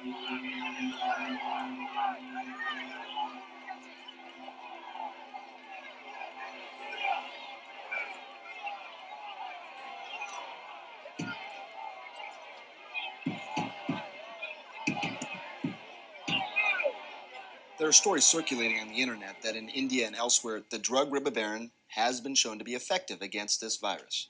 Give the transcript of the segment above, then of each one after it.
There are stories circulating on the internet that in India and elsewhere, the drug ribavirin has been shown to be effective against this virus.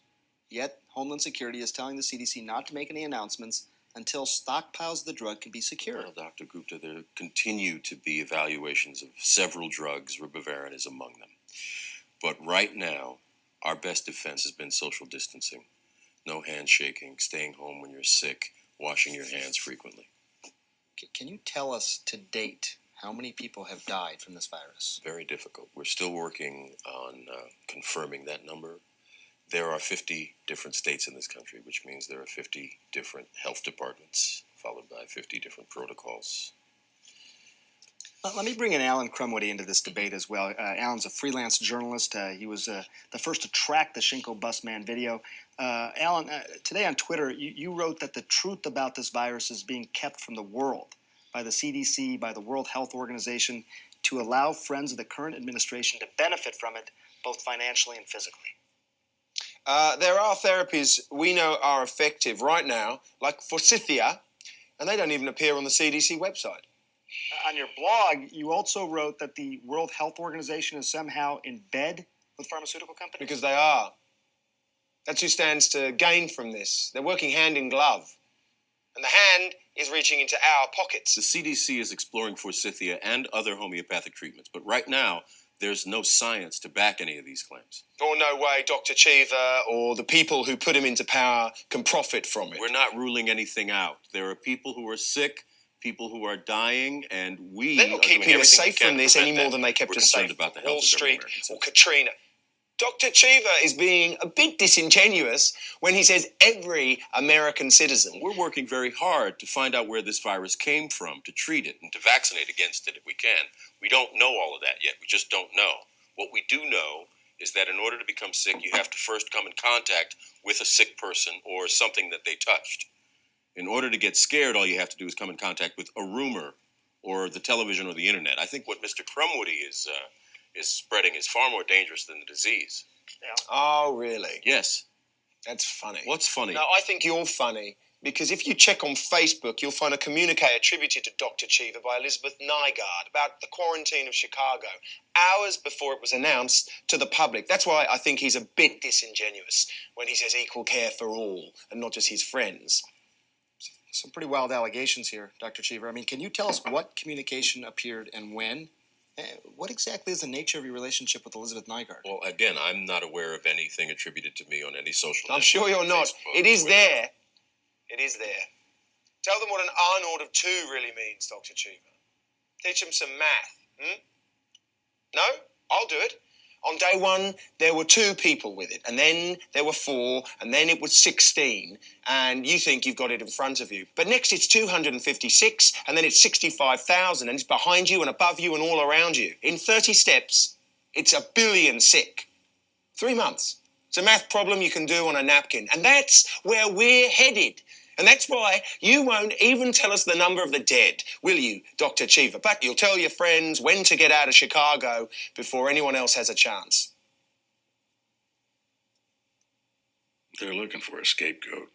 Yet, Homeland Security is telling the CDC not to make any announcements until stockpiles of the drug can be secured. Well, Dr. Gupta, there continue to be evaluations of several drugs. Ribavirin is among them. But right now, our best defense has been social distancing. No handshaking, staying home when you're sick, washing your hands frequently. Can you tell us to date how many people have died from this virus? Very difficult. We're still working on confirming that number. There are 50 different states in this country, which means there are 50 different health departments, followed by 50 different protocols. Let me bring in Alan Crumwoody into this debate as well. Alan's a freelance journalist. He was the first to track the Shinko Busman video. Alan, today on Twitter, you wrote that the truth about this virus is being kept from the world by the CDC, by the World Health Organization, to allow friends of the current administration to benefit from it, both financially and physically. There are therapies we know are effective right now, like forsythia, and they don't even appear on the CDC website. On your blog, you also wrote that the World Health Organization is somehow in bed with pharmaceutical companies. Because they are. That's who stands to gain from this. They're working hand in glove. And the hand is reaching into our pockets. The CDC is exploring forsythia and other homeopathic treatments, but right now, there's no science to back any of these claims. Or no way Dr. Cheever or the people who put him into power can profit from it. We're not ruling anything out. There are people who are sick, people who are dying, and they're not keeping us safe from this any more than they kept us safe about the Wall health Street or Katrina. Dr. Cheever is being a bit disingenuous when he says every American citizen. We're working very hard to find out where this virus came from, to treat it, and to vaccinate against it if we can. We don't know all of that yet. We just don't know. What we do know is that in order to become sick, you have to first come in contact with a sick person or something that they touched. In order to get scared, all you have to do is come in contact with a rumor or the television or the internet. I think what Mr. Crumwoody is spreading is far more dangerous than the disease. Yeah. Oh, really? Yes. That's funny. What's funny? No, I think you're funny, because if you check on Facebook, you'll find a communique attributed to Dr. Cheever by Elizabeth Nygaard about the quarantine of Chicago, hours before it was announced to the public. That's why I think he's a bit disingenuous when he says equal care for all and not just his friends. Some pretty wild allegations here, Dr. Cheever. I mean, can you tell us what communication appeared and when? What exactly is the nature of your relationship with Elizabeth Nygaard? Well, again, I'm not aware of anything attributed to me on any social network. I'm sure you're not. Facebook, it is Twitter. there. It is there. Tell them what an Arnold of 2 really means, Dr. Cheever. Teach them some math. No? I'll do it. On day 1, there were 2 people with it, and then there were 4, and then it was 16, and you think you've got it in front of you. But next it's 256, and then it's 65,000, and it's behind you and above you and all around you. In 30 steps, it's 1 billion sick. 3 months. It's a math problem you can do on a napkin, and that's where we're headed. And that's why you won't even tell us the number of the dead, will you, Dr. Cheever? But you'll tell your friends when to get out of Chicago before anyone else has a chance. They're looking for a scapegoat.